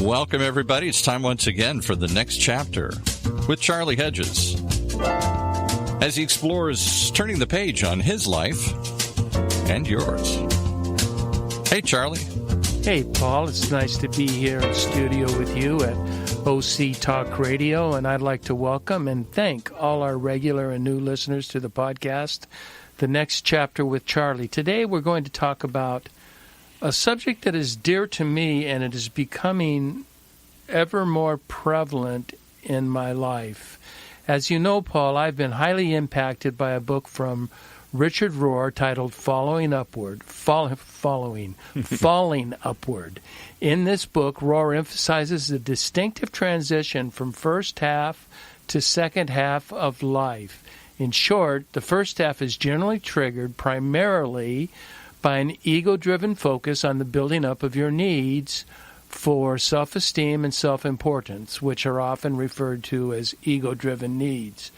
Welcome, everybody. It's time once again for the next chapter with Charlie Hedges as he explores turning the page on his life and yours. Hey, Charlie. Hey, Paul. It's nice to be here in studio with you at OC Talk Radio, and I'd like to welcome and thank all our regular and new listeners to the podcast, The Next Chapter with Charlie. Today we're going to talk about a subject that is dear to me, and it is becoming ever more prevalent in my life. As you know, Paul, I've been highly impacted by a book from Richard Rohr titled Falling Upward. In this book, Rohr emphasizes the distinctive transition from first half to second half of life. In short, the first half is generally triggered primarily by an ego-driven focus on the building up of your needs for self-esteem and self-importance, which are often referred to as ego-driven needs.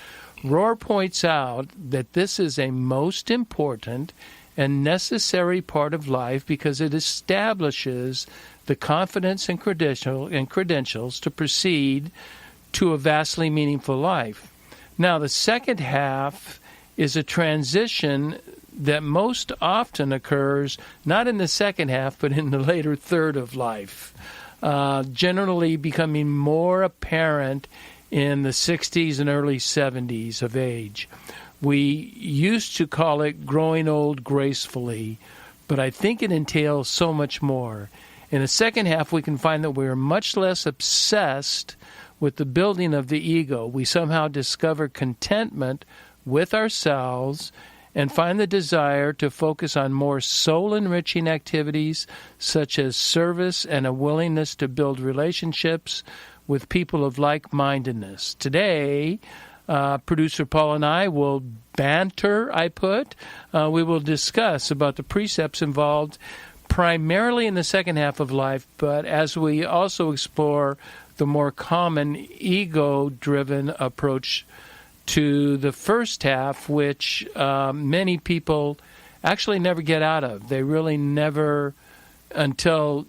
Rohr points out that this is a most important and necessary part of life because it establishes the confidence and credentials to proceed to a vastly meaningful life. Now, the second half is a transition that most often occurs not in the second half, but in the later third of life, generally becoming more apparent in the 60s and early 70s of age. We used to call it growing old gracefully, but I think it entails so much more. In the second half, we can find that we are much less obsessed with the building of the ego. We somehow discover contentment with ourselves and find the desire to focus on more soul-enriching activities such as service and a willingness to build relationships with people of like-mindedness. Today, producer Paul and I will banter, we will discuss about the precepts involved primarily in the second half of life, but as we also explore the more common ego-driven approach to the first half, which many people actually never get out of. They really never, until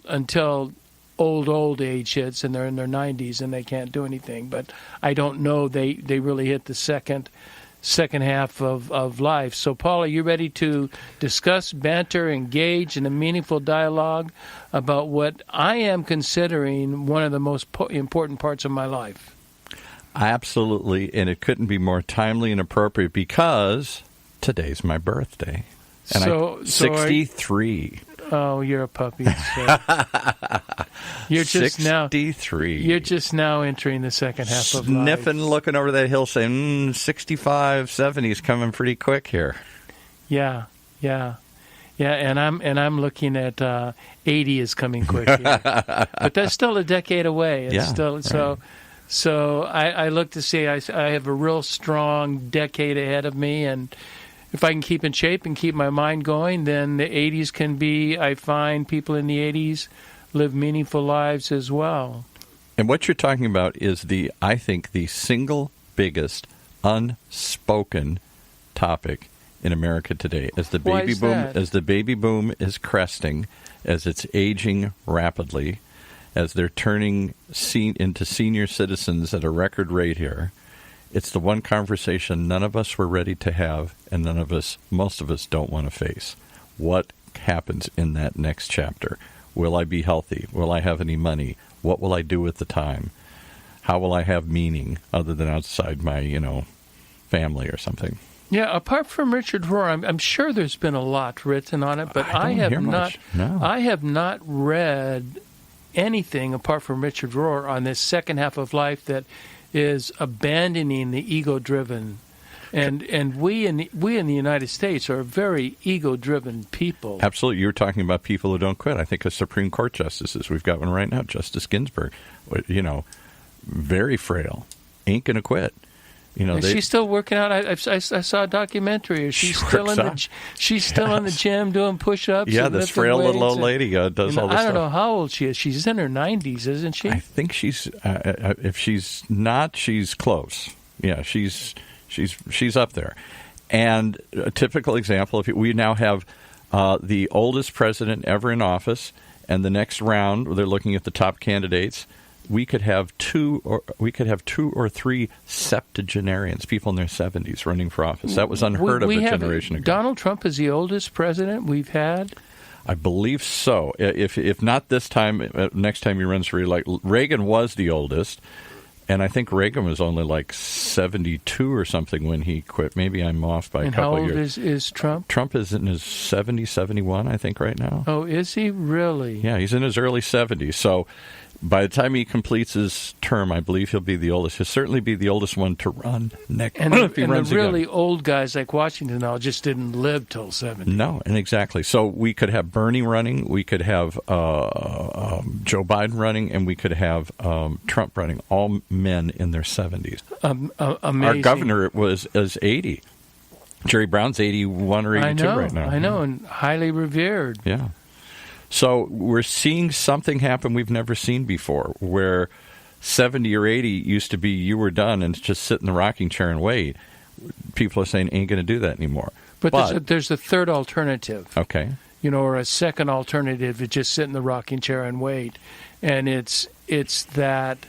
old age hits and they're in their 90s and they can't do anything. But I don't know they really hit the second half of life. So, Paul, are you ready to discuss, banter, engage in a meaningful dialogue about what I am considering one of the most important parts of my life? Absolutely, and it couldn't be more timely and appropriate because today's my birthday. And I'm 63. Oh, you're a puppy. So you're just 63. You're just now entering the second half of life. Sniffing, looking over that hill, saying, 65, 70 is coming pretty quick here. Yeah, and I'm looking at 80 is coming quick here. But that's still a decade away. It's still right. So I look to see I have a real strong decade ahead of me, and if I can keep in shape and keep my mind going, then the 80s can be, I find people in the 80s live meaningful lives as well. And what you're talking about is I think the single biggest unspoken topic in America today. As the baby boom is cresting, as it's aging rapidly, as they're turning into senior citizens at a record rate here, it's the one conversation none of us were ready to have, and most of us don't want to face. What happens in that next chapter? Will I be healthy? Will I have any money? What will I do with the time? How will I have meaning other than outside my, family or something? Yeah, apart from Richard Rohr, I'm sure there's been a lot written on it, but I have not read anything apart from Richard Rohr on this second half of life that is abandoning the ego-driven, and we in the United States are very ego-driven people. Absolutely, you're talking about people who don't quit. I think of Supreme Court justices. We've got one right now, Justice Ginsburg. Very frail, ain't gonna quit. She's still working out. I saw a documentary. She's still in the gym doing push-ups. Yeah, this frail little old lady does all this stuff. I don't know how old she is. She's in her 90s, isn't she? I think she's. If she's not, she's close. Yeah, she's up there. And a typical example: we now have the oldest president ever in office, and the next round they're looking at the top candidates. We could have two or three septuagenarians, people in their 70s, running for office. That was unheard of a generation ago. Donald Trump is the oldest president we've had. I believe so. If not this time, next time he runs for election. Reagan was the oldest, and I think Reagan was only like 72 or something when he quit. Maybe I'm off by a couple of years. And how old is Trump? Trump is in his 70, 71, I think, right now. Oh, is he really? Yeah, he's in his early 70s. So by the time he completes his term, I believe he'll be the oldest. He'll certainly be the oldest one to run next. And if he runs the really again. old guys like Washington now just didn't live till 70. No, and exactly. So we could have Bernie running, we could have Joe Biden running, and we could have Trump running. All men in their 70s. Amazing. Our governor is 80. Jerry Brown's 81 or 82 right now. I know, and highly revered. Yeah. So we're seeing something happen we've never seen before, where 70 or 80 used to be you were done and just sit in the rocking chair and wait. People are saying ain't going to do that anymore. But there's a third alternative. Okay. Or a second alternative to just sit in the rocking chair and wait. And it's that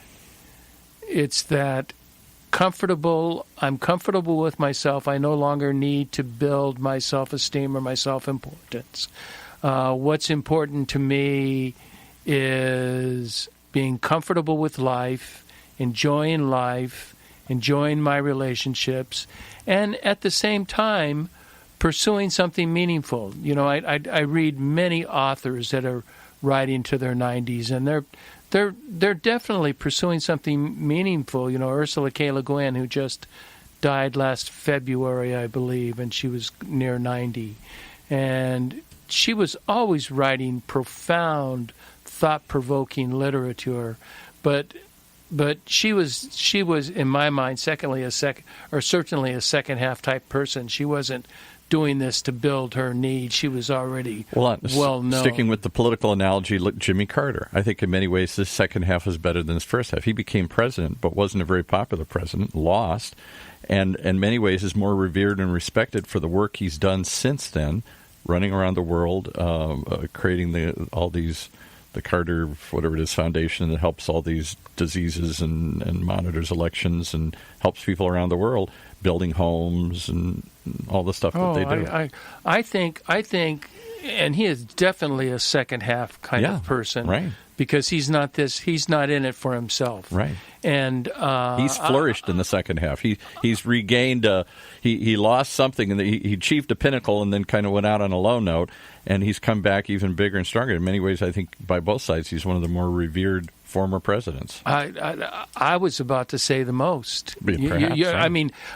comfortable. I'm comfortable with myself. I no longer need to build my self-esteem or my self-importance. What's important to me is being comfortable with life, enjoying my relationships, and at the same time, pursuing something meaningful. I read many authors that are writing to their 90s, and they're definitely pursuing something meaningful. Ursula K. Le Guin, who just died last February, I believe, and she was near 90, and she was always writing profound, thought-provoking literature, but she was in my mind certainly a second half type person. She wasn't doing this to build her need. She was already well known. Sticking with the political analogy, look, Jimmy Carter. I think in many ways this second half was better than his first half. He became president, but wasn't a very popular president, lost, and in many ways is more revered and respected for the work he's done since then, running around the world, creating the Carter, whatever it is, foundation that helps all these diseases and monitors elections and helps people around the world, building homes and all the stuff that they do. I think, and he is definitely a second half kind of person, right? Because he's not in it for himself, right? And he's flourished in the second half. He's regained. He lost something, and he achieved a pinnacle, and then kind of went out on a low note. And he's come back even bigger and stronger. In many ways, I think by both sides, he's one of the more revered former presidents. I was about to say the most. Perhaps,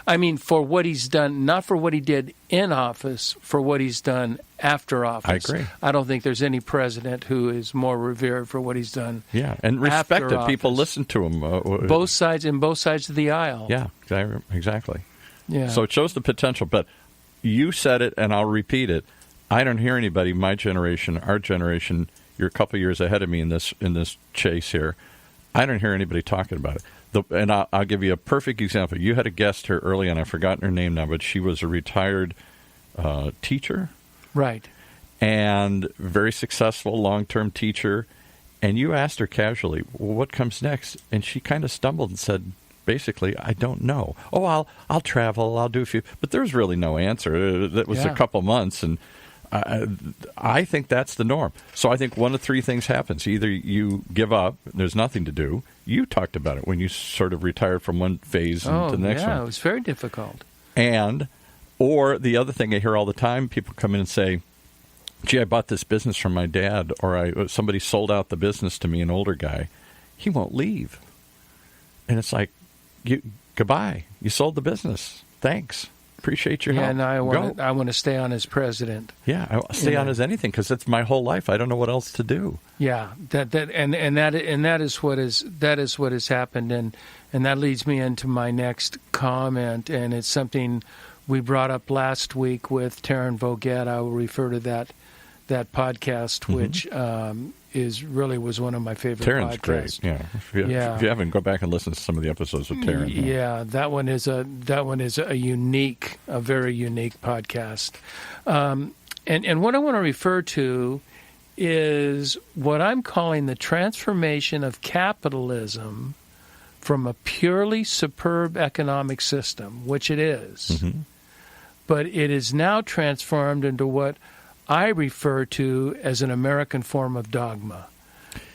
I mean, for what he's done, not for what he did in office, for what he's done after office. I agree. I don't think there's any president who is more revered for what he's done. Yeah, and respected. People listen to him. Both sides of the aisle. Yeah, exactly. Yeah. So it shows the potential. But you said it, and I'll repeat it. I don't hear anybody, my generation, our generation, you're a couple years ahead of me in this chase here. I don't hear anybody talking about it. And I'll give you a perfect example. You had a guest here early on. I've forgotten her name now, but she was a retired teacher. Right. And very successful long-term teacher. And you asked her casually, well, what comes next? And she kind of stumbled and said, basically, I don't know. Oh, I'll travel. I'll do a few. But there's really no answer. That was a couple months, and I think that's the norm. So I think one of three things happens. Either you give up, there's nothing to do. You talked about it when you sort of retired from one phase into the next one. Yeah, it was very difficult. Or the other thing I hear all the time, people come in and say, gee, I bought this business from my dad, or somebody sold out the business to me, an older guy. He won't leave. And it's like, goodbye. You sold the business. Thanks. Appreciate your help. Yeah, and I want to stay on as president. Yeah, I'll stay on as anything because it's my whole life. I don't know what else to do. Yeah, that is what has happened, and that leads me into my next comment, and it's something we brought up last week with Taryn Voget. I will refer to that podcast, which was one of my favorite Taryn's podcasts. Great. Yeah. If you haven't, go back and listen to some of the episodes of Taryn. Yeah, that one is a very unique podcast. And what I want to refer to is what I'm calling the transformation of capitalism from a purely superb economic system, which it is, Mm-hmm. but it is now transformed into what I refer to as an American form of dogma.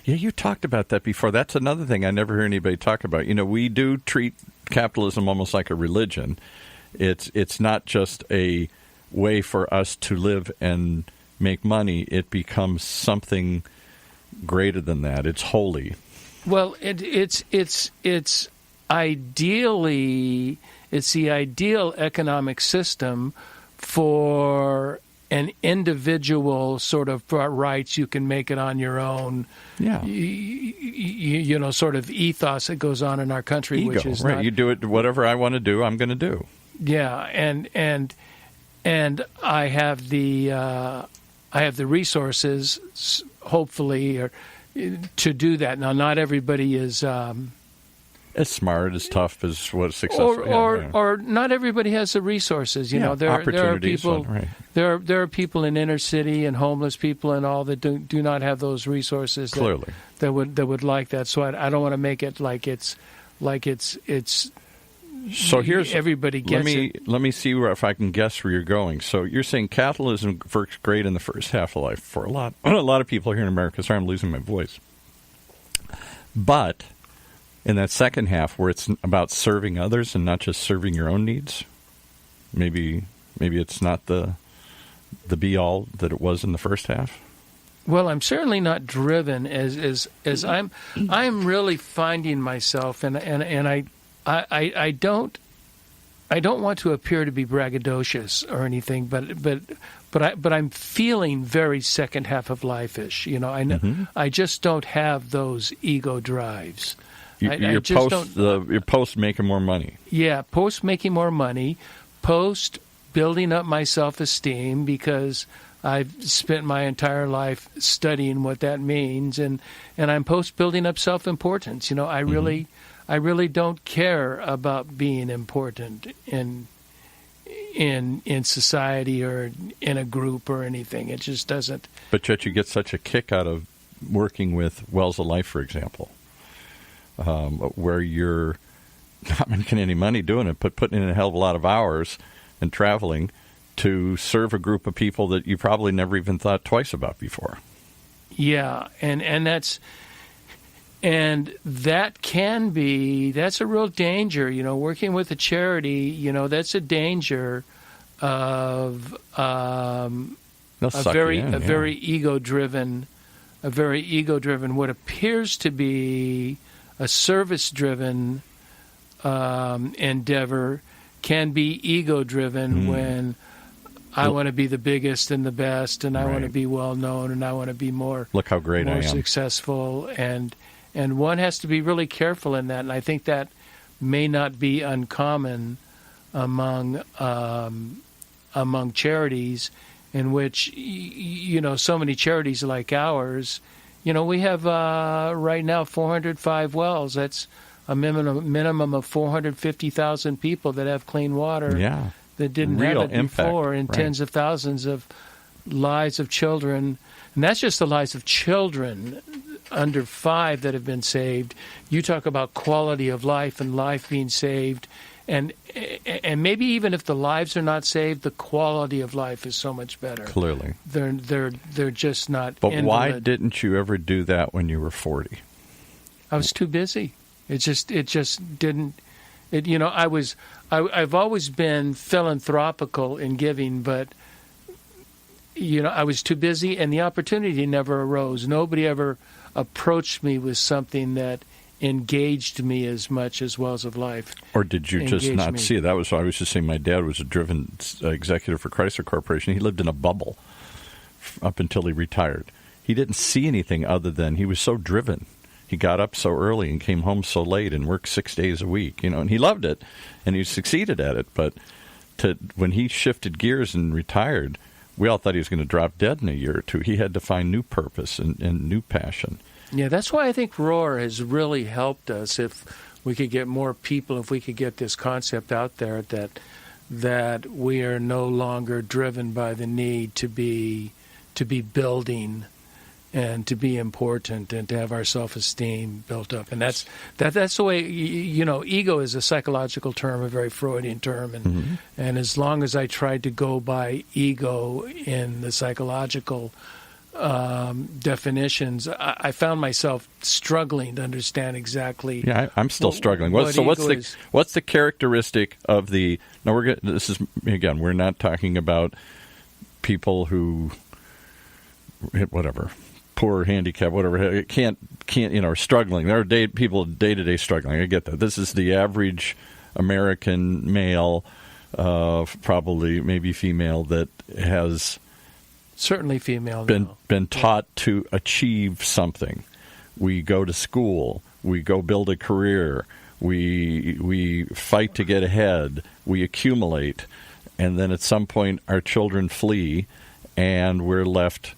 Yeah, you talked about that before. That's another thing I never hear anybody talk about. You know, we do treat capitalism almost like a religion. It's not just a way for us to live and make money. It becomes something greater than that. It's holy. Well, it's ideally it's the ideal economic system for an individual sort of rights. You can make it on your own. Yeah, you know, sort of ethos that goes on in our country, ego, which is right. not, You do it. Whatever I want to do, I'm going to do. Yeah, and I have the resources, hopefully, to do that. Now, not everybody is as smart, as tough as what successful. Or not everybody has the resources. You know, there are people. Right. There are people in inner city and homeless people and all that do not have those resources. Clearly, that would like that. So I don't want to make it like it's. So here's everybody gets it. Let me see if I can guess where you're going. So you're saying capitalism works great in the first half of life for a lot of people here in America. Sorry, I'm losing my voice. But in that second half, where it's about serving others and not just serving your own needs, maybe it's not the be all that it was in the first half. Well, I'm certainly not driven as I'm really finding myself, and I don't want to appear to be braggadocious or anything, but I'm feeling very second half of life-ish. You know, I know I just don't have those ego drives. You're post making more money. Yeah, post making more money, post building up my self-esteem, because I've spent my entire life studying what that means, and I'm post building up self-importance. You know, I really don't care about being important in society or in a group or anything. It just doesn't. But yet you get such a kick out of working with Wells of Life, for example, where you're not making any money doing it, but putting in a hell of a lot of hours and traveling to serve a group of people that you probably never even thought twice about before. Yeah, and that's. And that's a real danger, you know, working with a charity, you know, that's a danger of a very ego-driven, what appears to be a service-driven endeavor can be ego-driven when I want to be the biggest and the best, and I want to be well-known, and I want to be more successful, and one has to be really careful in that, and I think that may not be uncommon among charities, in which, you know, so many charities like ours, you know, we have right now 405 wells. That's a minimum of 450,000 people that have clean water that didn't have it before, and tens of thousands of lives of children, and that's just the lives of children under 5 that have been saved. You talk about quality of life and life being saved, and maybe even if the lives are not saved, the quality of life is so much better. Clearly, they're just not. But invalid. Why didn't you ever do that when you were 40? I was too busy. It just didn't. You know, I've always been philanthropical in giving, but you know, I was too busy, and the opportunity never arose. Nobody ever approached me with something that engaged me as much as Wells of Life. Or did you just not see it? That was, I was just saying, my dad was a driven executive for Chrysler Corporation. He lived in a bubble up until he retired. He didn't see anything other than he was so driven. He got up so early and came home so late and worked 6 days a week, you know, and he loved it and he succeeded at it. But when he shifted gears and retired, we all thought he was going to drop dead in a year or two. He had to find new purpose and new passion. Yeah, that's why I think Roar has really helped us. If we could get more people, if we could get this concept out there that we are no longer driven by the need to be building, and to be important and to have our self-esteem built up. And that's the way, ego is a psychological term, a very Freudian term. And as long as I tried to go by ego in the psychological definitions, I found myself struggling to understand exactly. Yeah, I'm still struggling. What's the characteristic of the? No, we're not talking about people who, whatever, poor, handicapped, whatever, can't are struggling. There are people day-to-day struggling. I get that. This is the average American male, probably maybe female, that has certainly female been taught to achieve something. We go to school. We go build a career. We fight to get ahead. We accumulate. And then at some point our children flee and we're left,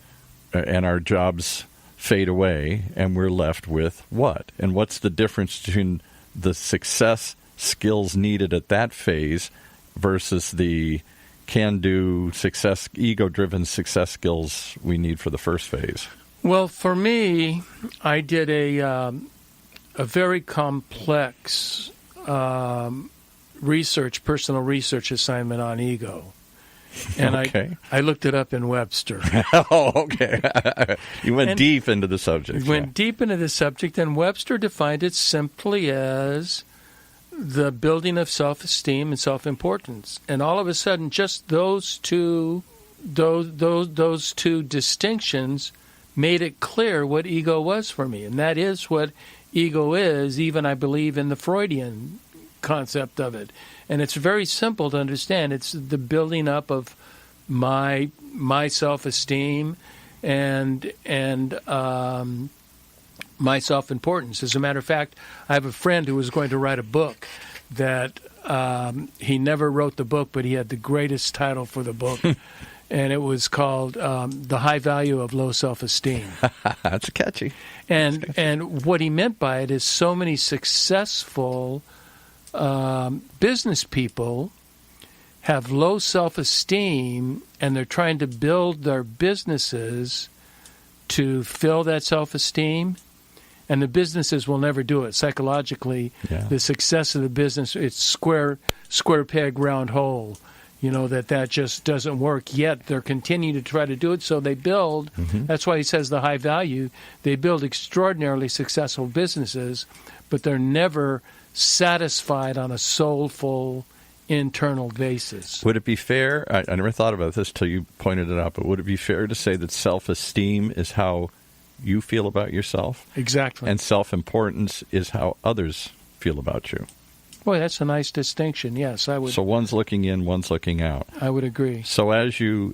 and our jobs fade away, and we're left with what? And what's the difference between the success skills needed at that phase versus the can-do success, ego-driven success skills we need for the first phase? Well, for me, I did a very complex personal research assignment on ego. And okay. I looked it up in Webster. Oh, okay. You went deep into the subject. Deep into the subject, and Webster defined it simply as the building of self-esteem and self-importance. And all of a sudden, just those two distinctions made it clear what ego was for me. And that is what ego is, even I believe in the Freudian concept of it. And it's very simple to understand. It's the building up of my self-esteem and my self-importance. As a matter of fact, I have a friend who was going to write a book that he never wrote the book, but he had the greatest title for the book. And it was called The High Value of Low Self-Esteem. That's catchy. And what he meant by it is so many successful business people have low self-esteem, and they're trying to build their businesses to fill that self-esteem, and the businesses will never do it. Psychologically, the success of the business, it's square peg, round hole. That just doesn't work, yet they're continuing to try to do it, so they build. That's why he says the high value. They build extraordinarily successful businesses, but they're never satisfied on a soulful internal basis. Would it be fair, I never thought about this till you pointed it out, but would it be fair to say that self-esteem is how you feel about yourself? Exactly. And self-importance is how others feel about you? Boy, that's a nice distinction. Yes, I would. So one's looking in, one's looking out. I would agree. So as you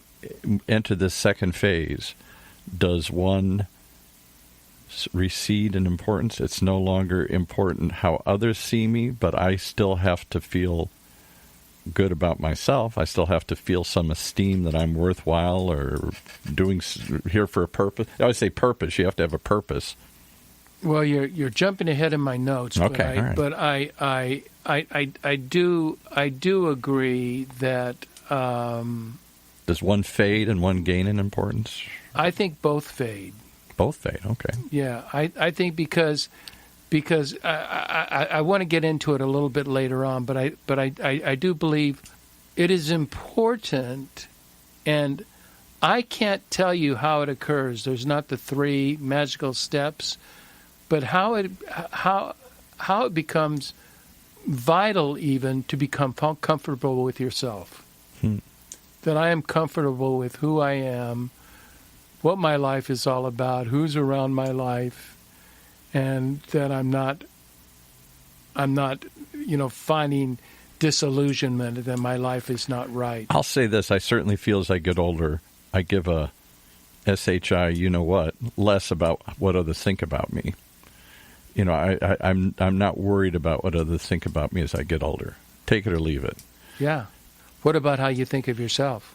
enter this second phase, does one recede in importance? It's no longer important how others see me, but I still have to feel good about myself. I still have to feel some esteem that I'm worthwhile or doing here for a purpose. I always say purpose. You have to have a purpose. Well, you're jumping ahead in my notes, okay, but I do agree that does one fade and one gain in importance? I think both fade. Both fade. Okay. Yeah, I think because I want to get into it a little bit later on, but I do believe it is important, and I can't tell you how it occurs. There's not the 3 magical steps, but how it becomes vital even to become comfortable with yourself. That I am comfortable with who I am, what my life is all about, who's around my life, and that I'm not finding disillusionment that my life is not right. I'll say this, I certainly feel as I get older, I give a SHI, less about what others think about me. I'm not worried about what others think about me as I get older. Take it or leave it. Yeah. What about how you think of yourself?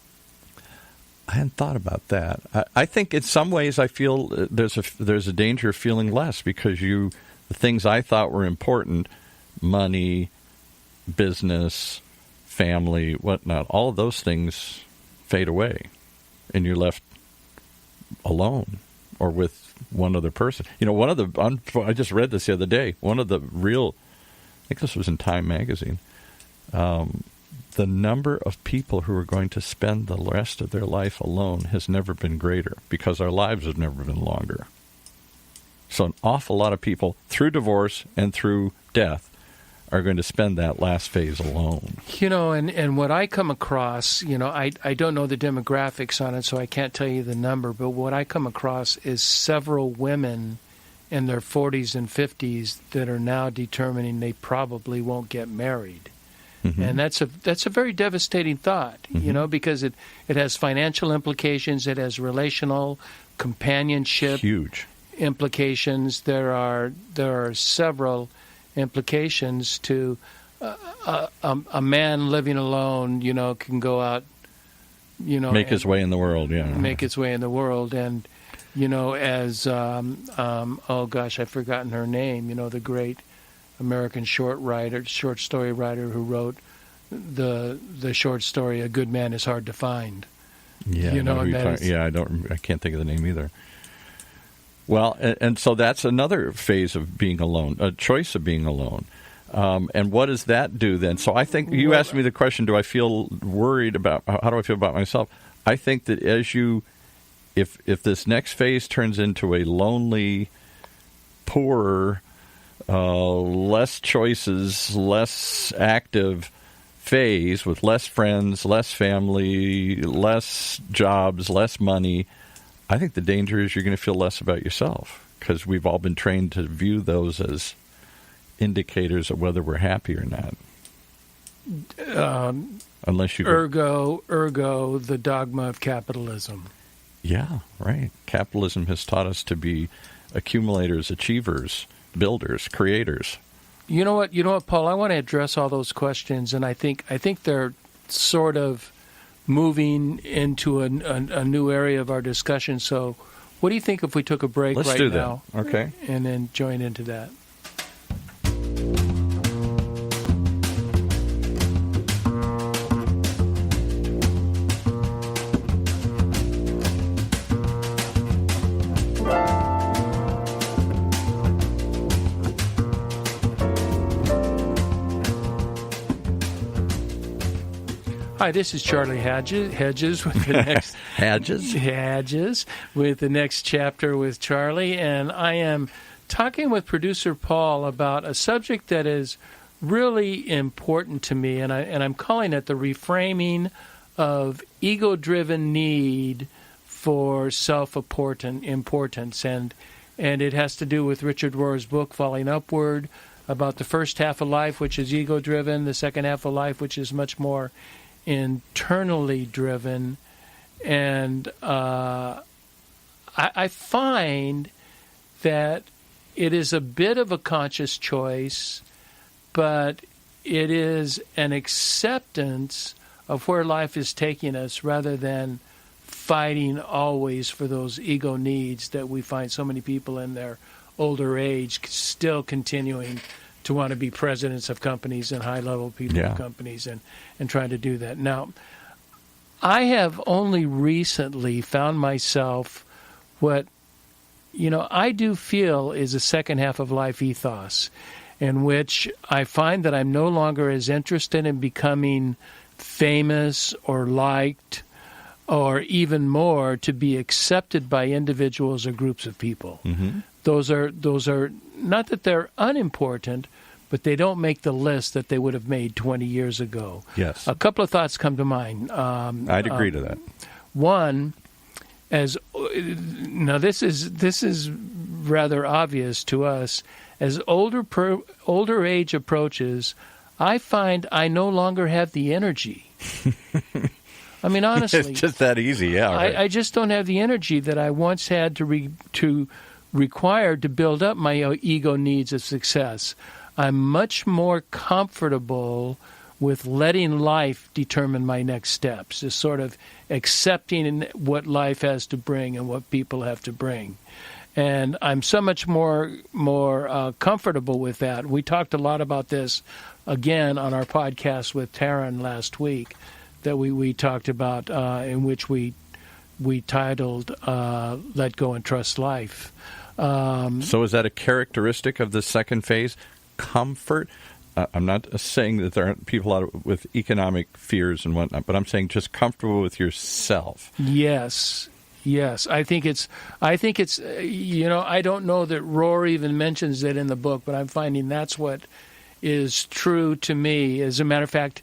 I hadn't thought about that. I think in some ways I feel there's a danger of feeling less because the things I thought were important, money, business, family, whatnot, all of those things fade away, and you're left alone. or with one other person. I just read this the other day. One of the real, I think this was in Time magazine, the number of people who are going to spend the rest of their life alone has never been greater because our lives have never been longer. So an awful lot of people, through divorce and through death, are going to spend that last phase alone. And what I come across, I don't know the demographics on it, so I can't tell you the number, but what I come across is several women in their 40s and 50s that are now determining they probably won't get married. Mm-hmm. And that's a very devastating thought, mm-hmm. Because it has financial implications, it has relational companionship huge implications. There are several implications to a man living alone. Can go out, make his way in the world. Yeah, make his way in the world, and as oh gosh, I've forgotten her name. The great American short story writer who wrote the short story "A Good Man Is Hard to Find." Yeah, I can't think of the name either. Well, and so that's another phase of being alone, a choice of being alone. And what does that do then? So I think you asked me the question: do I feel worried about how do I feel about myself? I think that if this next phase turns into a lonely, poorer, less choices, less active phase with less friends, less family, less jobs, less money, I think the danger is you're going to feel less about yourself because we've all been trained to view those as indicators of whether we're happy or not. Unless you ergo the dogma of capitalism. Yeah, right. Capitalism has taught us to be accumulators, achievers, builders, creators. You know what, Paul? I want to address all those questions, and I think they're sort of moving into a new area of our discussion. So, what do you think if we took a break Let's right do now? That. Okay, and then join into that. Hi, this is Charlie Hedges with the next Hedges with the next chapter with Charlie, and I am talking with producer Paul about a subject that is really important to me, and I'm calling it the reframing of ego-driven need for self-importance, and it has to do with Richard Rohr's book Falling Upward, about the first half of life, which is ego-driven, the second half of life, which is much more internally driven, and I find that it is a bit of a conscious choice, but it is an acceptance of where life is taking us rather than fighting always for those ego needs that we find so many people in their older age still continuing to want to be presidents of companies and high-level people of companies and trying to do that. Now, I have only recently found myself what, I do feel is a second half of life ethos in which I find that I'm no longer as interested in becoming famous or liked or even more to be accepted by individuals or groups of people. Mm-hmm. Those are not that they're unimportant, but they don't make the list that they would have made 20 years ago. Yes. A couple of thoughts come to mind. I'd agree to that. One, now this is rather obvious to us. As older age approaches, I find I no longer have the energy. I mean, honestly, it's just that easy. Yeah, right. I just don't have the energy that I once had to require to build up my ego needs of success. I'm much more comfortable with letting life determine my next steps, just sort of accepting what life has to bring and what people have to bring. And I'm so much more comfortable with that. We talked a lot about this, again, on our podcast with Taryn last week, that we talked about, in which we we titled Let Go and Trust Life. So is that a characteristic of the second phase? Comfort? I'm not saying that there aren't people out with economic fears and whatnot, but I'm saying just comfortable with yourself. Yes. I think it's, I don't know that Rohr even mentions it in the book, but I'm finding that's what is true to me. As a matter of fact,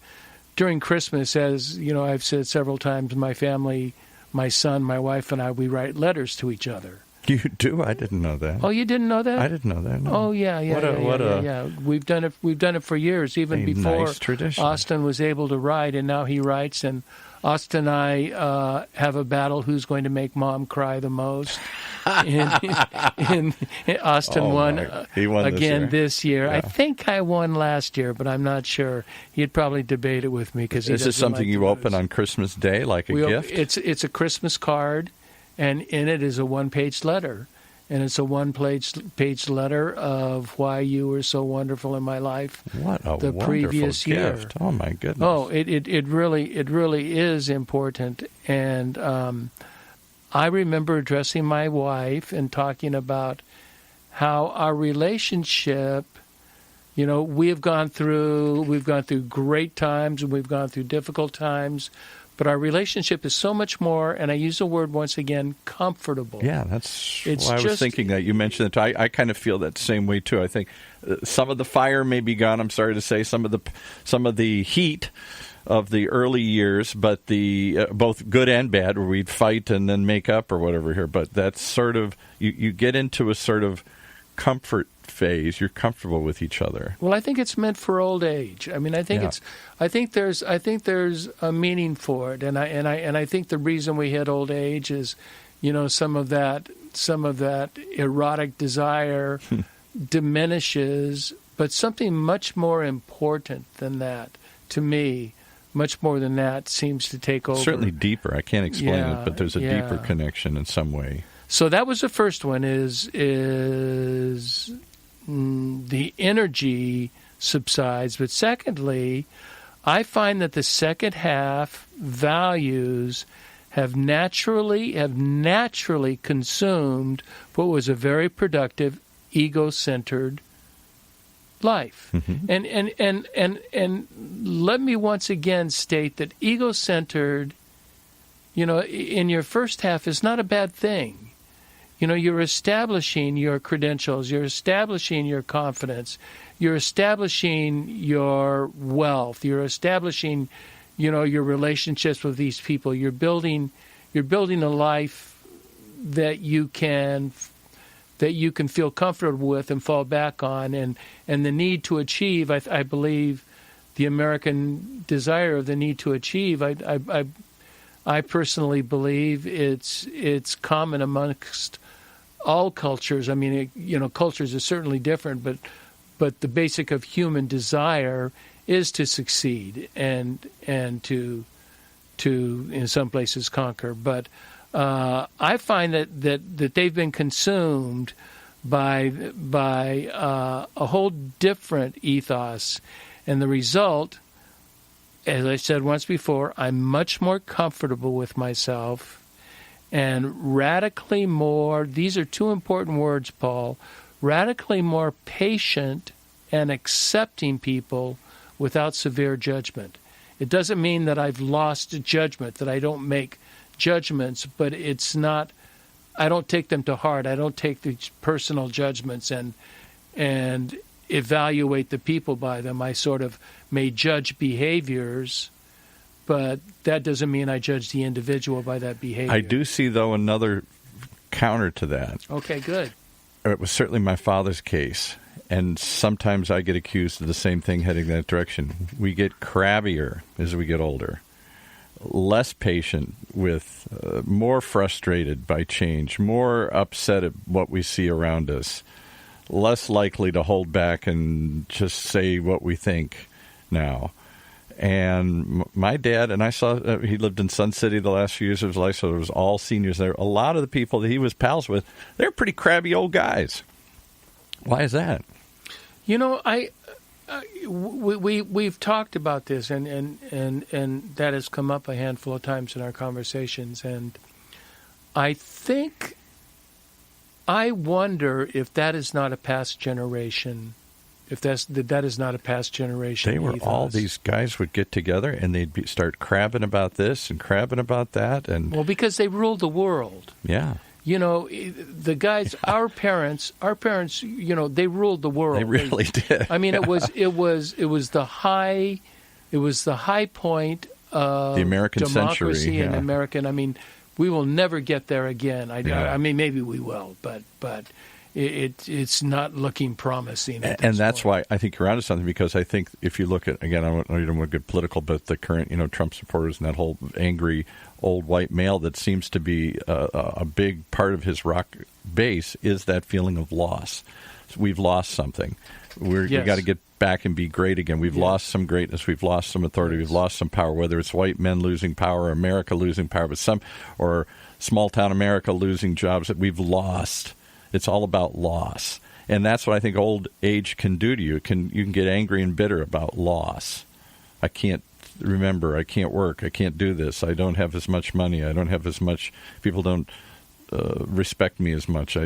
during Christmas, as I've said several times, my family, my son, my wife, and I, we write letters to each other. You do? I didn't know that. Oh, you didn't know that? I didn't know that. No. Oh, yeah. We've done it for years, even before nice tradition. Austin was able to write, and now he writes. And Austin and I have a battle who's going to make Mom cry the most. And Austin won, he won again this year. Yeah. I think I won last year, but I'm not sure. He'd probably debate it with me because Is this something you open on Christmas Day, like a gift? It's a Christmas card. And in it is a one-page letter. And it's a one-page letter of why you were so wonderful in my life what a the previous year. Gift. Oh, my goodness. Oh, it really is important. And I remember addressing my wife and talking about how our relationship, we've gone through great times and we've gone through difficult times. But our relationship is so much more, and I use the word once again, comfortable. Yeah, that's why I was thinking that. You mentioned it. I kind of feel that same way, too. I think some of the fire may be gone, I'm sorry to say, some of the heat of the early years, but the both good and bad, where we'd fight and then make up or whatever here. But that's sort of, you get into a sort of comfort phase. You're comfortable with each other. Well, I think it's meant for old age. I mean, I think there's a meaning for it, and I think the reason we hit old age is, some of that erotic desire diminishes, but something much more important than that, to me, much more than that, seems to take over. Certainly deeper. I can't explain it, but there's a deeper connection in some way. So that was the first one. Is the energy subsides, but secondly, I find that the second half values have naturally consumed what was a very productive, ego-centered life. Mm-hmm. And let me once again state that ego-centered, in your first half is not a bad thing. You're establishing your credentials, you're establishing your confidence, you're establishing your wealth, you're establishing, your relationships with these people. You're building a life that you can feel comfortable with and fall back on, and the need to achieve. I believe the American desire of the need to achieve. I personally believe it's common amongst all cultures. I mean, cultures are certainly different, but the basic of human desire is to succeed and to in some places conquer. But I find that they've been consumed by a whole different ethos, and the result, as I said once before, I'm much more comfortable with myself. And radically more, these are two important words, Paul, radically more patient and accepting people without severe judgment. It doesn't mean that I've lost judgment, that I don't make judgments, but it's not, I don't take them to heart. I don't take these personal judgments and evaluate the people by them. I sort of may judge behaviors, but that doesn't mean I judge the individual by that behavior. I do see, though, another counter to that. Okay, good. It was certainly my father's case, and sometimes I get accused of the same thing heading that direction. We get crabbier as we get older, less patient with, more frustrated by change, more upset at what we see around us, less likely to hold back and just say what we think now. And my dad, and I saw, he lived in Sun City the last few years of his life, so there was all seniors there. A lot of the people that he was pals with, they're pretty crabby old guys. Why is that? We've talked about this, and that has come up a handful of times in our conversations. And I wonder if that is not a past generation. If that is not a past generation. They were ethos. all these guys would get together and they'd start crabbing about this and crabbing about that, and because they ruled the world. Yeah. The guys, our parents, they ruled the world. They really did. I mean, it was the high point of the American democracy century, and American. I mean, we will never get there again. I mean, maybe we will, but it's not looking promising. And that's why I think you're onto something, because I think if you look at, again, I don't want to get political, but the current, Trump supporters and that whole angry old white male that seems to be a big part of his rock base is that feeling of loss. So we've lost something. We've got to get back and be great again. We've lost some greatness. We've lost some authority. We've lost some power, whether it's white men losing power, or America losing power, or small town America losing jobs that we've lost. It's all about loss. And that's what I think old age can do to you. You can get angry and bitter about loss. I can't remember. I can't work. I can't do this. I don't have as much money. I don't have as much. People don't respect me as much.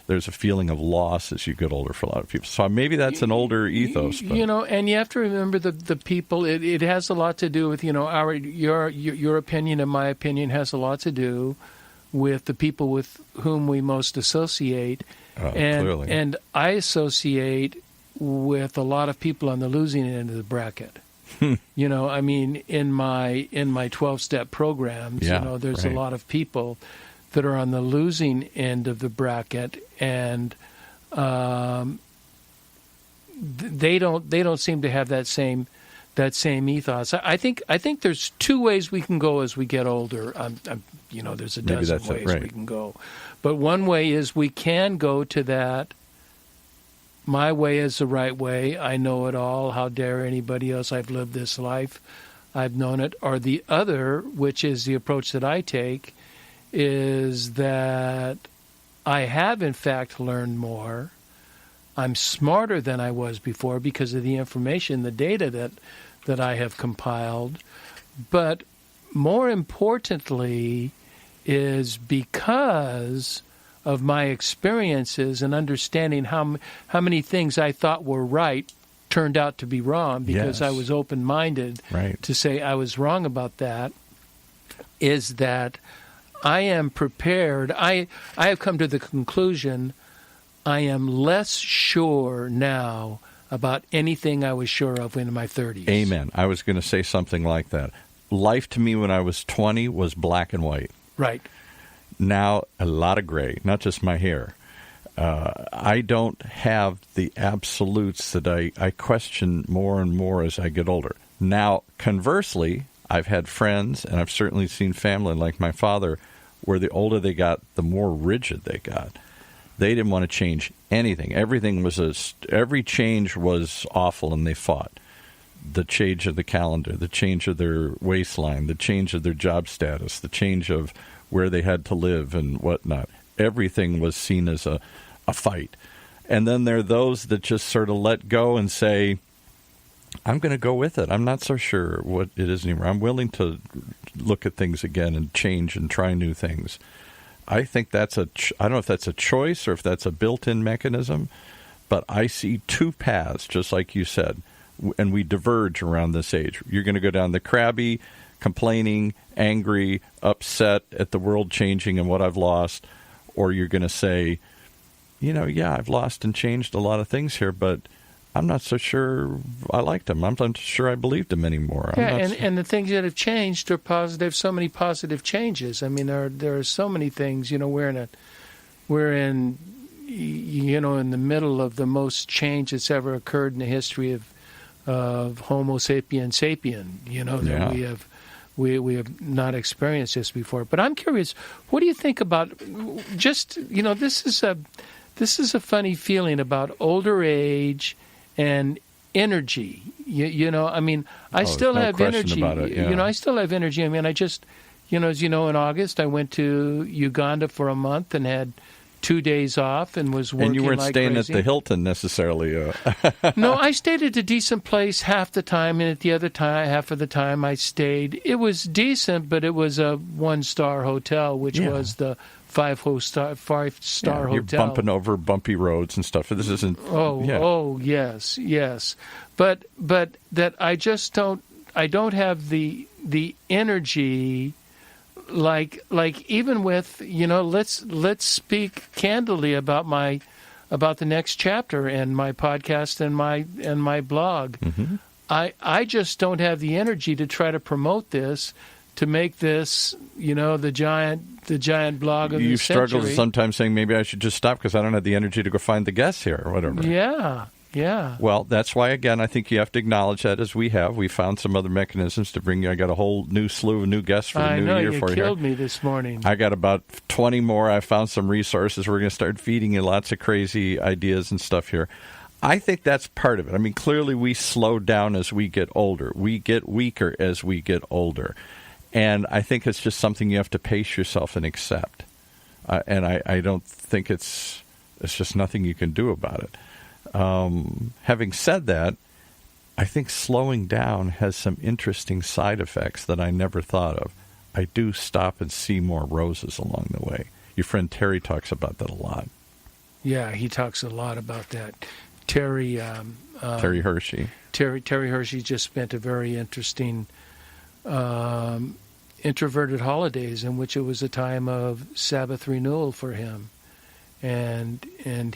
There's a feeling of loss as you get older for a lot of people. So maybe that's an older ethos. But. And you have to remember the people. It has a lot to do with, your opinion and my opinion has a lot to do with the people with whom we most associate. Clearly. And I associate with a lot of people on the losing end of the bracket. In my 12-step programs, there's a lot of people that are on the losing end of the bracket, and they don't seem to have that same ethos. I think there's two ways we can go as we get older. There's a dozen ways we can go, but one way is we can go to that. My way is the right way. I know it all. How dare anybody else? I've lived this life. I've known it. Or the other, which is the approach that I take, is that I have, in fact, learned more. I'm smarter than I was before because of the information, the data that I have compiled. But more importantly is because of my experiences and understanding how many things I thought were right turned out to be wrong because I was open-minded to say I was wrong about that, is that I am prepared. I have come to the conclusion I am less sure now about anything I was sure of in my 30s. Amen. I was going to say something like that. Life to me when I was 20 was black and white. Right. Now, a lot of gray, not just my hair. I don't have the absolutes that I question more and more as I get older. Now, conversely, I've had friends, and I've certainly seen family like my father, where the older they got, the more rigid they got. They didn't want to change anything. Every change was awful, and they fought. The change of the calendar, the change of their waistline, the change of their job status, the change of where they had to live and whatnot. Everything was seen as a fight. And then there are those that just sort of let go and say, I'm going to go with it. I'm not so sure what it is anymore. I'm willing to look at things again and change and try new things. I think I don't know if that's a choice or if that's a built-in mechanism, but I see two paths, just like you said, and we diverge around this age. You're going to go down the crabby, complaining, angry, upset at the world changing and what I've lost, or you're going to say, I've lost and changed a lot of things here, but I'm not so sure I liked them. I'm not sure I believed them anymore. And the things that have changed are positive. So many positive changes. I mean, there are so many things. We're in the middle of the most change that's ever occurred in the history of Homo sapien sapien. We have not experienced this before. But I'm curious, what do you think about just this is a funny feeling about older age and energy. I still have energy. About it, yeah. I still have energy. I mean, I just, as you know, in August I went to Uganda for a month and had 2 days off and was working. And you weren't like staying crazy. at the Hilton necessarily. No, I stayed at a decent place half the time, and at the other time, half of the time I stayed. It was decent, but it was a 1-star hotel, which was the five-star hotel. You're bumping over bumpy roads and stuff. This isn't. Oh, yes. But that I just don't. I don't have the energy. Like even with, let's speak candidly about the next chapter and my podcast and my blog. Mm-hmm. I just don't have the energy to try to promote this, to make this, the giant blog of the century. You struggle sometimes saying maybe I should just stop because I don't have the energy to go find the guests here or whatever. Yeah. Well, that's why, again, I think you have to acknowledge that as we have. We found some other mechanisms to bring you. I got a whole new slew of new guests for the new year for you. You killed me this morning. I got about 20 more. I found some resources. We're going to start feeding you lots of crazy ideas and stuff here. I think that's part of it. I mean, clearly we slow down as we get older. We get weaker as we get older. And I think it's just something you have to pace yourself and accept. And I don't think it's just nothing you can do about it. Having said that, I think slowing down has some interesting side effects that I never thought of. I do stop and see more roses along the way. Your friend Terry talks about that a lot. Yeah, he talks a lot about that. Terry Hershey. Terry Hershey just spent a very interesting introverted holidays in which it was a time of Sabbath renewal for him, and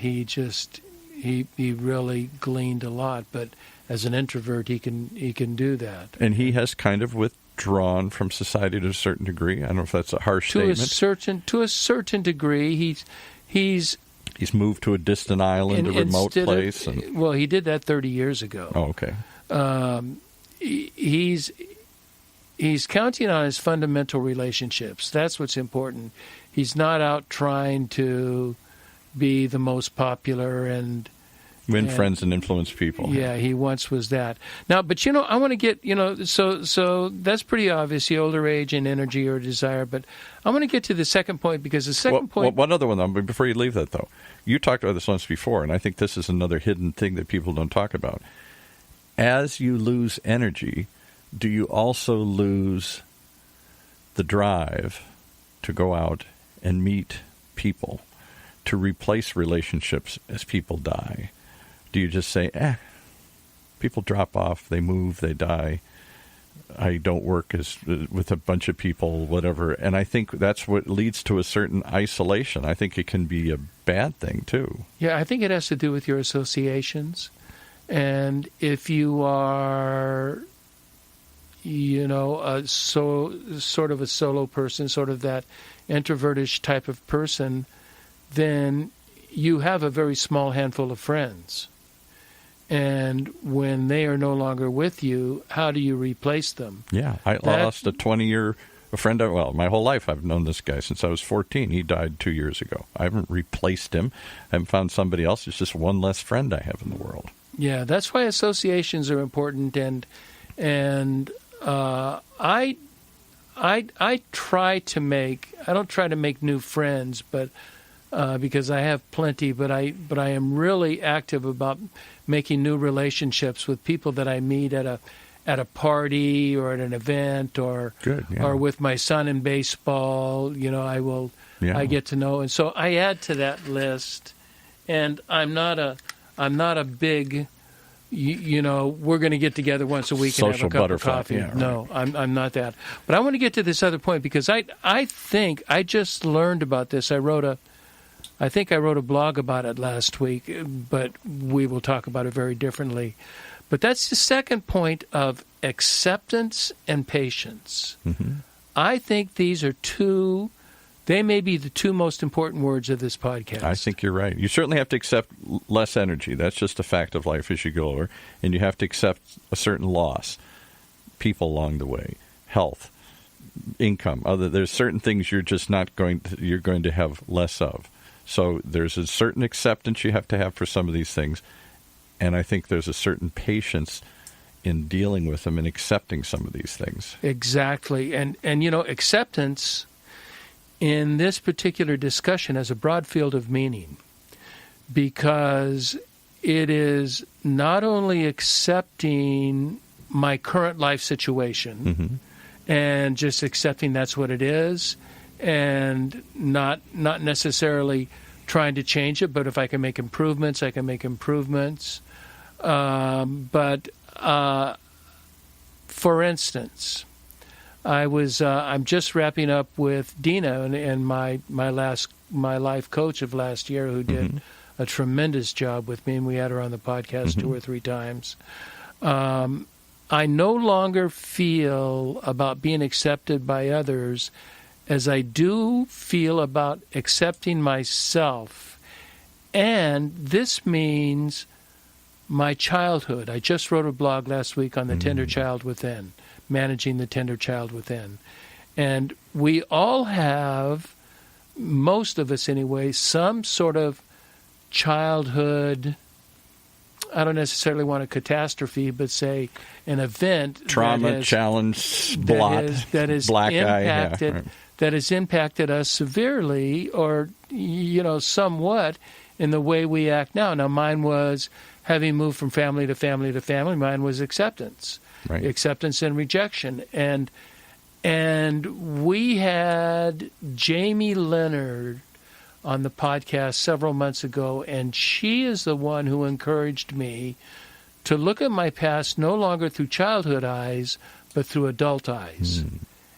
he just. He really gleaned a lot, but as an introvert, he can do that. And he has kind of withdrawn from society to a certain degree. I don't know if that's a harsh statement. To a certain degree, he's moved to a distant island, a remote place. Well, he did that 30 years ago. Oh, okay. He's counting on his fundamental relationships. That's what's important. He's not out trying to be the most popular and win friends and influence people. Yeah, he once was that. Now, but I want to get, so that's pretty obvious, the older age and energy or desire, but I want to get to the second point because the second point... One other one, before you leave that, though. You talked about this once before, and I think this is another hidden thing that people don't talk about. As you lose energy, do you also lose the drive to go out and meet people, to replace relationships as people die? Do you just say, people drop off, they move, they die, I don't work with a bunch of people, whatever. And I think that's what leads to a certain isolation. I think it can be a bad thing, too. Yeah, I think it has to do with your associations. And if you are, sort of a solo person, sort of that introvertish type of person, then you have a very small handful of friends. And when they are no longer with you, how do you replace them? Yeah, I lost a 20-year friend. Well, my whole life I've known this guy since I was 14. He died 2 years ago. I haven't replaced him. I haven't found somebody else. It's just one less friend I have in the world. Yeah, that's why associations are important. And I try to make. I don't try to make new friends, but. Because I have plenty, but I am really active about making new relationships with people that I meet at a party or at an event or with my son in baseball. I get to know, and so I add to that list. And I'm not a big, we're going to get together once a week and have a cup of coffee. Yeah, right. No, I'm not that. But I want to get to this other point because I think I just learned about this. I think I wrote a blog about it last week, but we will talk about it very differently. But that's the second point of acceptance and patience. Mm-hmm. I think these are they may be the two most important words of this podcast. I think you're right. You certainly have to accept less energy. That's just a fact of life as you go over. And you have to accept a certain loss, people along the way, health, income. There's certain things you're just not going to have less of. So there's a certain acceptance you have to have for some of these things, and I think there's a certain patience in dealing with them and accepting some of these things. Exactly. And acceptance in this particular discussion has a broad field of meaning, because it is not only accepting my current life situation and just accepting that's what it is, and not necessarily trying to change it, but if I can make improvements, I can make improvements. But for instance, I'm just wrapping up with Dina and my life coach of last year, who did a tremendous job with me, and we had her on the podcast 2 or 3 times. I no longer feel about being accepted by others as I do feel about accepting myself. And this means my childhood. I just wrote a blog last week on the tender child within, managing the tender child within. And we all have, most of us anyway, some sort of childhood, I don't necessarily want a catastrophe, but say an event, trauma, challenge, blot, that is black impacted, eye, right. that has impacted us severely, or somewhat, in the way we act now. Now, mine was having moved from family to family to family. Mine was acceptance, right. Acceptance and rejection, and we had Jamie Leonard on the podcast several months ago, and she is the one who encouraged me to look at my past no longer through childhood eyes, but through adult eyes.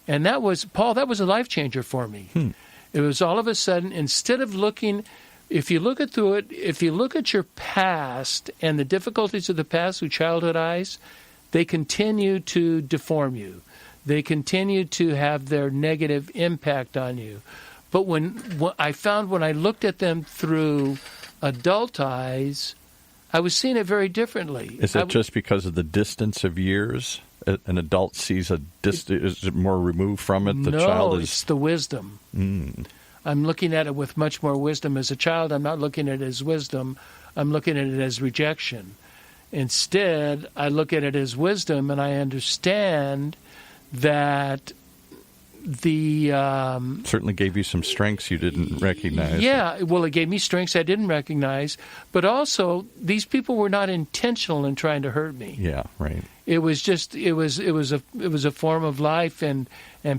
And that was, Paul, that was a life changer for me. It was all of a sudden, instead of looking, if you look at your past and the difficulties of the past through childhood eyes, they continue to deform you. They continue to have their negative impact on you. But when I found when I looked at them through adult eyes, I was seeing it very differently. Is it just because of the distance of years? An adult sees is it more removed from it? The child is. It's the wisdom. I'm looking at it with much more wisdom. As a child, I'm not looking at it as wisdom. I'm looking at it as rejection. Instead, I look at it as wisdom, and I understand that certainly gave you some strengths you didn't recognize. Yeah, well, it gave me strengths I didn't recognize, but also these people were not intentional in trying to hurt me. Yeah, right. It was just it was a form of life, and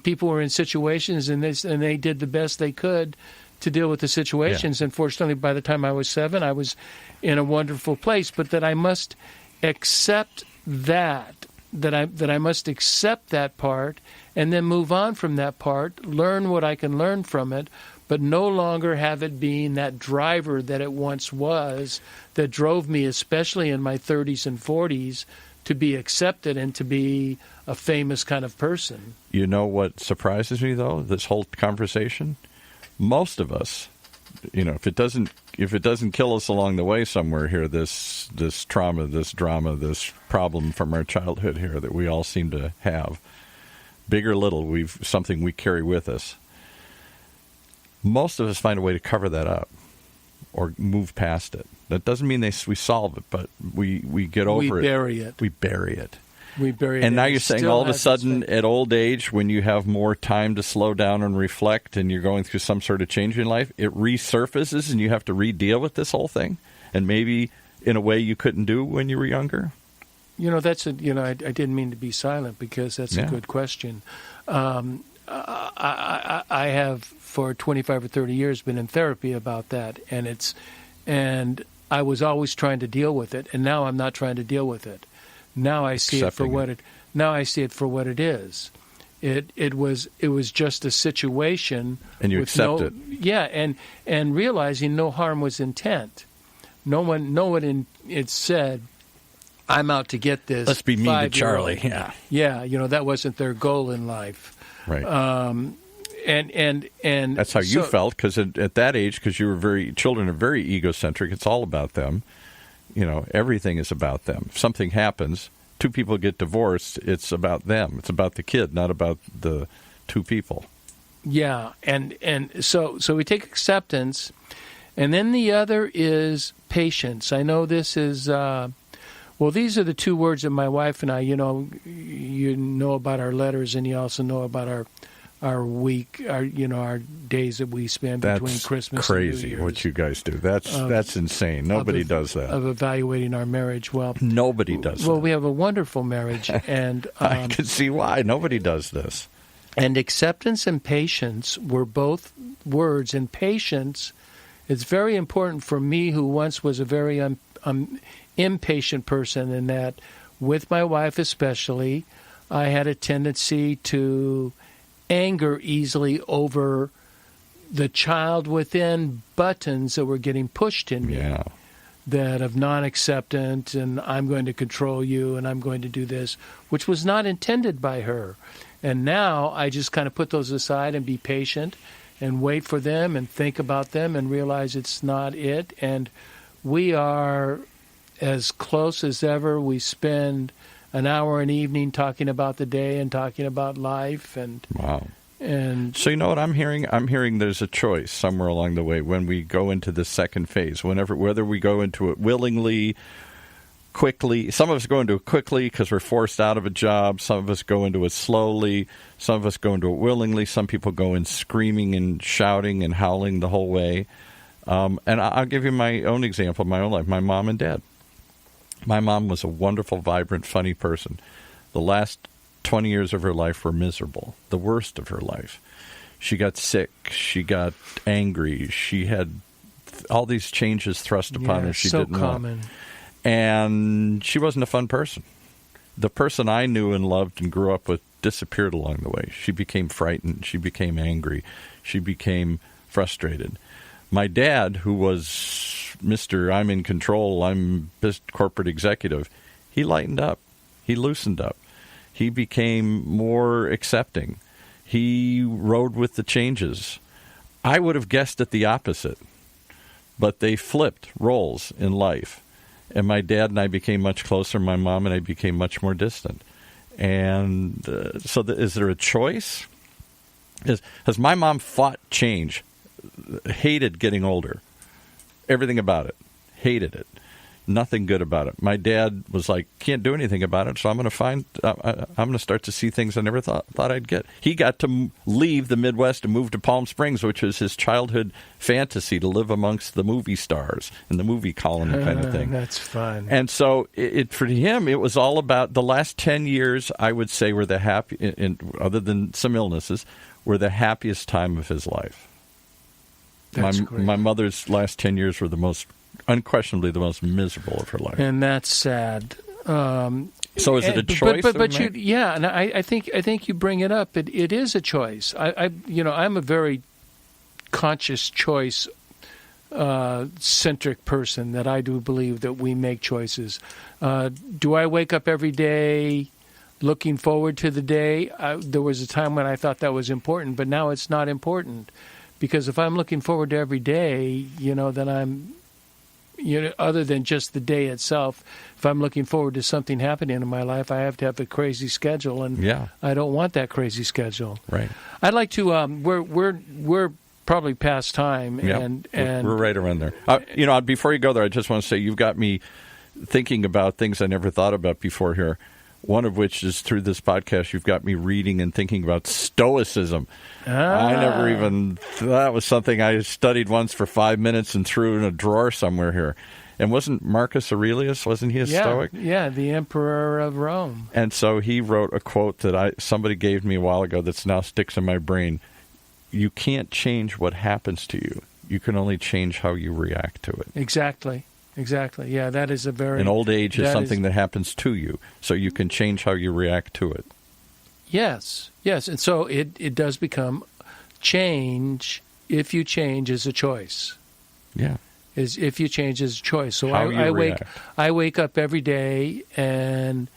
people were in situations, and they did the best they could to deal with the situations. Yeah. And fortunately, by the time I was 7, I was in a wonderful place. But that I must accept that I must accept that part, and then move on from that part, learn what I can learn from it, but no longer have it being that driver that it once was, that drove me, especially in my 30s and 40s, to be accepted and to be a famous kind of person. You know what surprises me, though, this whole conversation? Most of us, if it doesn't kill us along the way somewhere here, this trauma, this drama, this problem from our childhood here that we all seem to have, big or little, something we carry with us. Most of us find a way to cover that up or move past it. That doesn't mean we solve it, but we get over it. We bury it. We bury it. We bury it. And now you're saying all of a sudden, at old age, when you have more time to slow down and reflect and you're going through some sort of change in life, it resurfaces and you have to re-deal with this whole thing? And maybe in a way you couldn't do when you were younger? I didn't mean to be silent, because that's a good question. I have, for 25 or 30 years, been in therapy about that, and I was always trying to deal with it, and now I'm not trying to deal with it. Now I see it for what it. Now I see it for what it is. It was just a situation, and you accept it. Yeah, and realizing no harm was intent. No one it said, I'm out to get this. Let's be mean to Charlie. Yeah, that wasn't their goal in life. Right. And that's how you felt, because at that age, because children are very egocentric. It's all about them. Everything is about them. If something happens, 2 people get divorced, it's about them. It's about the kid, not about the 2 people. Yeah, and so we take acceptance, and then the other is patience. I know this is these are the 2 words that my wife and I, you know about our letters, and you also know about week, our days that we spend between Christmas and New Year's. That's crazy what you guys do. That's insane. Nobody does that. Of evaluating our marriage. Well, nobody does that. Well, we have a wonderful marriage, and I can see why. Nobody does this. And acceptance and patience were both words. And patience, it's very important for me, who once was a very impatient person, in that with my wife especially, I had a tendency to anger easily over the child within buttons that were getting pushed in me. Yeah. That of non-acceptance, and I'm going to control you, and I'm going to do this, which was not intended by her. And now I just kind of put those aside and be patient and wait for them and think about them and realize it's not it. And we are as close as ever. We spend an hour an evening talking about the day and talking about life. And wow. And so you know what I'm hearing? I'm hearing there's a choice somewhere along the way when we go into the second phase, whether we go into it willingly, quickly. Some of us go into it quickly because we're forced out of a job. Some of us go into it slowly. Some of us go into it willingly. Some people go in screaming and shouting and howling the whole way. And I'll give you my own example of my own life, my mom and dad. My mom was a wonderful, vibrant, funny person. The last 20 years of her life were miserable, the worst of her life. She got sick. She got angry. She had all these changes thrust upon her she didn't want. And she wasn't a fun person. The person I knew and loved and grew up with disappeared along the way. She became frightened. She became angry. She became frustrated. My dad, who was Mr. I'm in control, I'm corporate executive, he lightened up. He loosened up. He became more accepting. He rode with the changes. I would have guessed at the opposite, but they flipped roles in life. And my dad and I became much closer. My mom and I became much more distant. And is there a choice? Has my mom fought change, hated getting older, everything about it, hated it, nothing good about it. My dad was like, can't do anything about it, so I'm going to start to see things I never thought I'd get. He got to leave the Midwest and move to Palm Springs, which was his childhood fantasy, to live amongst the movie stars in the movie colony kind of thing. That's fun. And so for him, it was all about the last 10 years, I would say, were the other than some illnesses, were the happiest time of his life. My mother's last 10 years were unquestionably the most miserable of her life. And that's sad. So is it a choice? And I think you bring it up. It is a choice. I'm a very conscious choice centric person, that I do believe that we make choices. Do I wake up every day looking forward to the day? There was a time when I thought that was important, but now it's not important. Because if I'm looking forward to every day, then I'm, other than just the day itself, if I'm looking forward to something happening in my life, I have to have a crazy schedule, and I don't want that crazy schedule. Right. I'd like to. We're probably past time, and we're right around there. Before you go there, I just want to say you've got me thinking about things I never thought about before here. One of which is through this podcast, you've got me reading and thinking about Stoicism. I never even, that was something I studied once for 5 minutes and threw in a drawer somewhere here. And wasn't Marcus Aurelius, wasn't he a Stoic? Yeah, the Emperor of Rome. And so he wrote a quote that somebody gave me a while ago that's now sticks in my brain. You can't change what happens to you. You can only change how you react to it. Exactly. Yeah, that is a very... And old age is something that happens to you, so you can change how you react to it. Yes. And so it does become change. If you change is a choice. Yeah. If you change is a choice. So I wake up every day and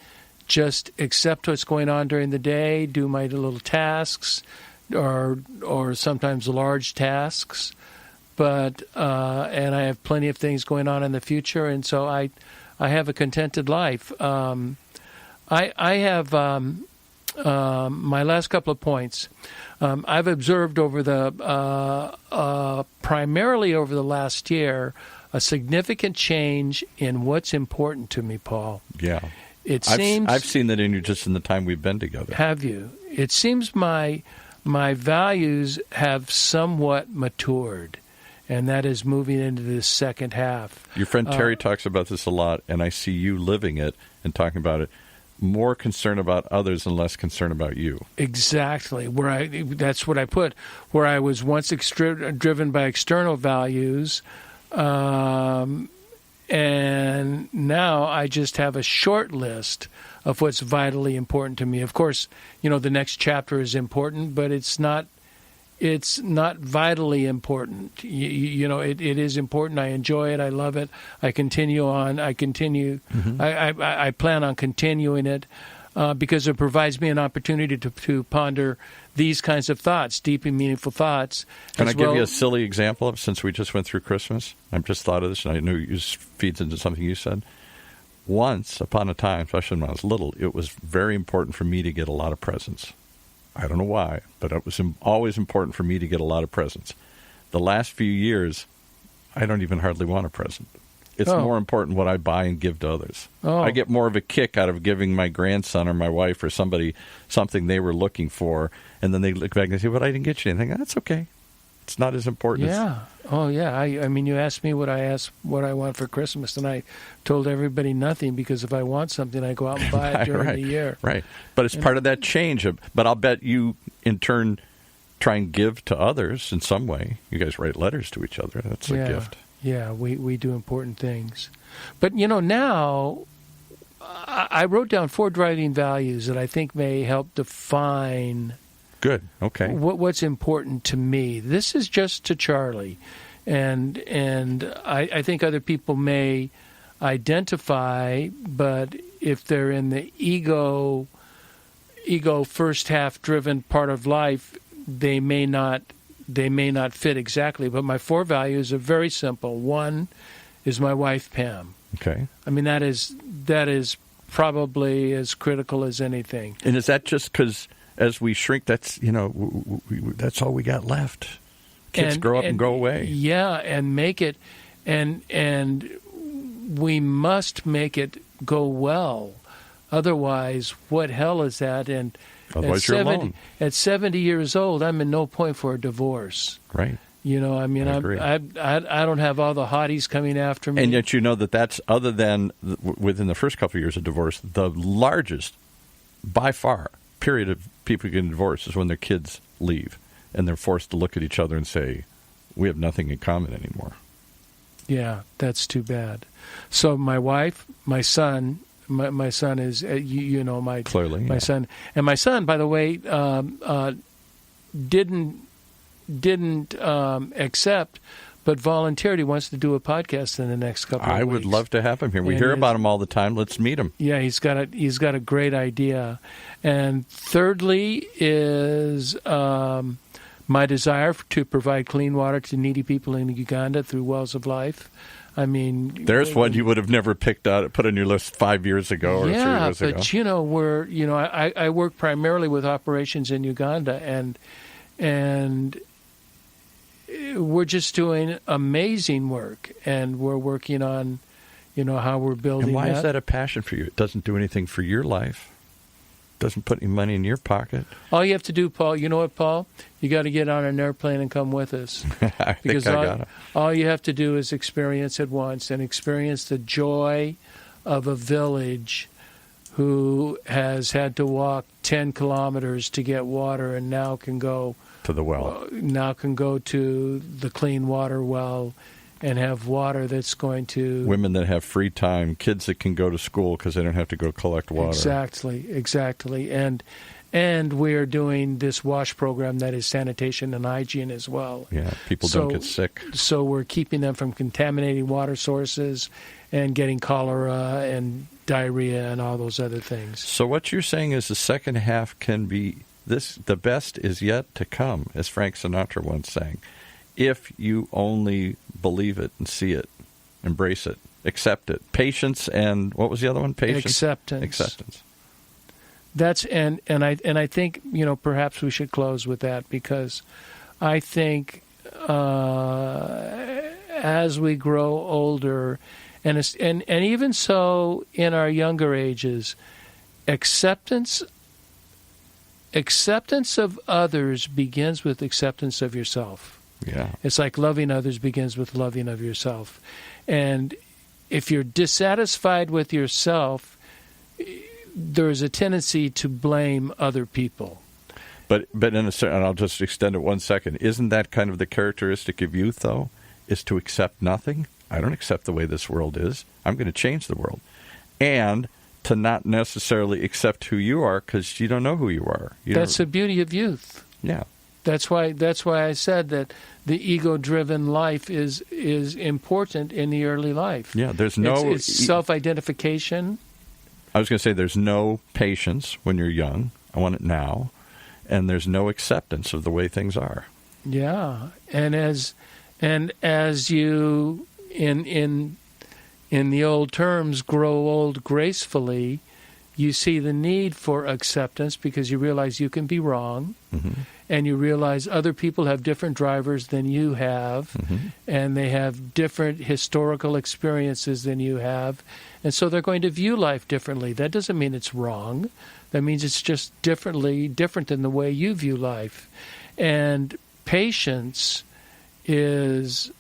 just accept what's going on during the day, do my little tasks, or sometimes large tasks. But and I have plenty of things going on in the future, and so I have a contented life. I have my last couple of points. I've observed primarily over the last year, a significant change in what's important to me, Paul. Yeah, it seems I've seen that in you just in the time we've been together. Have you? It seems my my values have somewhat matured, and that is moving into the second half. Your friend Terry talks about this a lot, and I see you living it and talking about it. More concern about others and less concern about you. Exactly. That's what I put. Where I was once driven by external values, and now I just have a short list of what's vitally important to me. Of course, the next chapter is important, but it's not vitally important. It is important. I enjoy it. I love it. I continue on. Mm-hmm. I plan on continuing it because it provides me an opportunity to ponder these kinds of thoughts, deep and meaningful thoughts. Can I give you a silly example of, since we just went through Christmas? I've just thought of this, and I know it feeds into something you said. Once upon a time, especially when I was little, it was very important for me to get a lot of presents. I don't know why, but it was always important for me to get a lot of presents. The last few years, I don't even hardly want a present. It's more important what I buy and give to others. I get more of a kick out of giving my grandson or my wife or somebody something they were looking for, and then they look back and say, "But I didn't get you anything." That's okay. It's not as important. Yeah. I mean, you asked me what I want for Christmas, and I told everybody nothing, because if I want something, I go out and buy it during the year. Right. But it's part of that change. But I'll bet you, in turn, try and give to others in some way. You guys write letters to each other. That's a gift. Yeah, we do important things. But, now I wrote down 4 driving values that I think may help define Good. Okay. What's important to me. This is just to Charlie, and I think other people may identify, but if they're in the ego first half driven part of life, they may not fit exactly. But my 4 values are very simple. 1 is my wife, Pam. Okay. I mean, that is probably as critical as anything. And is that just because, as we shrink, that's that's all we got left? Kids grow up and go away. Yeah, and make it, and we must make it go well. Otherwise, what hell is that? And otherwise, you're alone. At 70 years old, I'm in no point for a divorce. Right. I mean, I don't have all the hotties coming after me. And yet, that's, other than within the first couple of years of divorce, the largest, by far, period of people getting divorced is when their kids leave and they're forced to look at each other and say, "We have nothing in common anymore." Yeah, that's too bad. So my wife, my son, my son is clearly my son, and my son, by the way, didn't accept, but volunteered. He wants to do a podcast in the next couple of weeks. I would love to have him here. We hear about him all the time. Let's meet him. Yeah, he's got a great idea. And thirdly is my desire to provide clean water to needy people in Uganda through Wells of Life. I mean, there's one you would have never put on your list 5 years ago or 3 years ago. Yeah, but I work primarily with operations in Uganda, and we're just doing amazing work, and we're working on, how we're building. And why is that a passion for you? It doesn't do anything for your life. Doesn't put any money in your pocket. All you have to do, Paul, you know what, Paul? You got to get on an airplane and come with us. Because all you have to do is experience it once, and experience the joy of a village who has had to walk 10 kilometers to get water and now can go to the well. Now can go to the clean water well and have water that's going to... Women that have free time, kids that can go to school because they don't have to go collect water. Exactly. And we're doing this WASH program that is sanitation and hygiene as well. Yeah, people don't get sick. So we're keeping them from contaminating water sources and getting cholera and diarrhea and all those other things. So what you're saying is the second half can be this: the best is yet to come, as Frank Sinatra once sang. If you only believe it and see it, embrace it, accept it. Patience and what was the other one? Patience. Acceptance. That's and I think perhaps we should close with that, because I think as we grow older, and even so in our younger ages, acceptance acceptance of others begins with acceptance of yourself. Yeah. It's like loving others begins with loving of yourself. And if you're dissatisfied with yourself, there's a tendency to blame other people. But in a certain, and I'll just extend it 1 second. Isn't that kind of the characteristic of youth, though, is to accept nothing? I don't accept the way this world is. I'm going to change the world. And to not necessarily accept who you are because you don't know who you are. That's the beauty of youth. Yeah. That's why I said that the ego-driven life is important in the early life. Yeah, there's it's self-identification. I was going to say there's no patience when you're young. I want it now. And there's no acceptance of the way things are. Yeah. And as you in the old terms, grow old gracefully, you see the need for acceptance because you realize you can be wrong, and you realize other people have different drivers than you have, and they have different historical experiences than you have, and so they're going to view life differently. That doesn't mean it's wrong. That means it's just different than the way you view life. And patience is...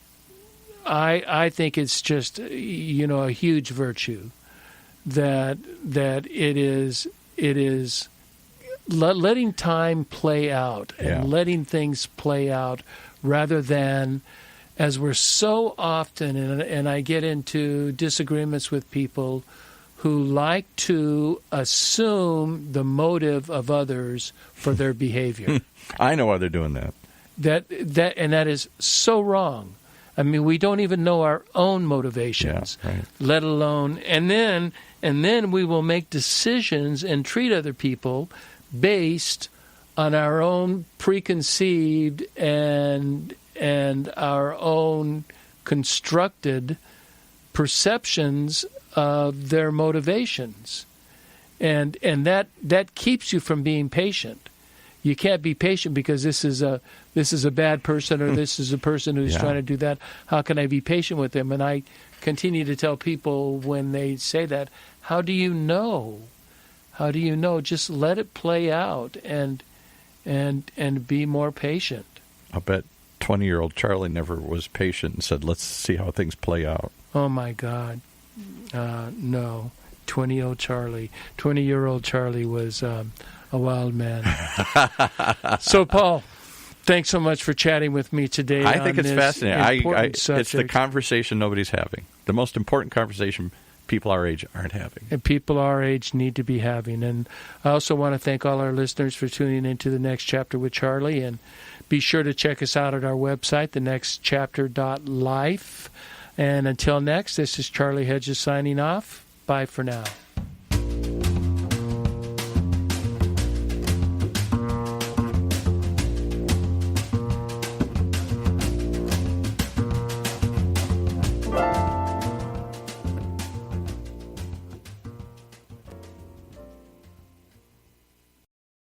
I think it's just, a huge virtue that it is letting time play out and letting things play out rather than, as we're so often, and I get into disagreements with people who like to assume the motive of others for their behavior. I know why they're doing that. That is so wrong. I mean, we don't even know our own motivations, let alone, and then we will make decisions and treat other people based on our own preconceived and our own constructed perceptions of their motivations, and that keeps you from being patient. You can't be patient because this is a bad person or this is a person who's trying to do that. How can I be patient with them? And I continue to tell people when they say that, how do you know? How do you know? Just let it play out and be more patient. I bet 20-year-old Charlie never was patient and said, let's see how things play out. Oh, my God. No. 20-year-old Charlie was... a wild man. So, Paul, thanks so much for chatting with me today. I think it's fascinating. It's the conversation nobody's having. The most important conversation people our age aren't having. And people our age need to be having. And I also want to thank all our listeners for tuning into The Next Chapter with Charlie. And be sure to check us out at our website, thenextchapter.life. And until next, this is Charlie Hedges signing off. Bye for now.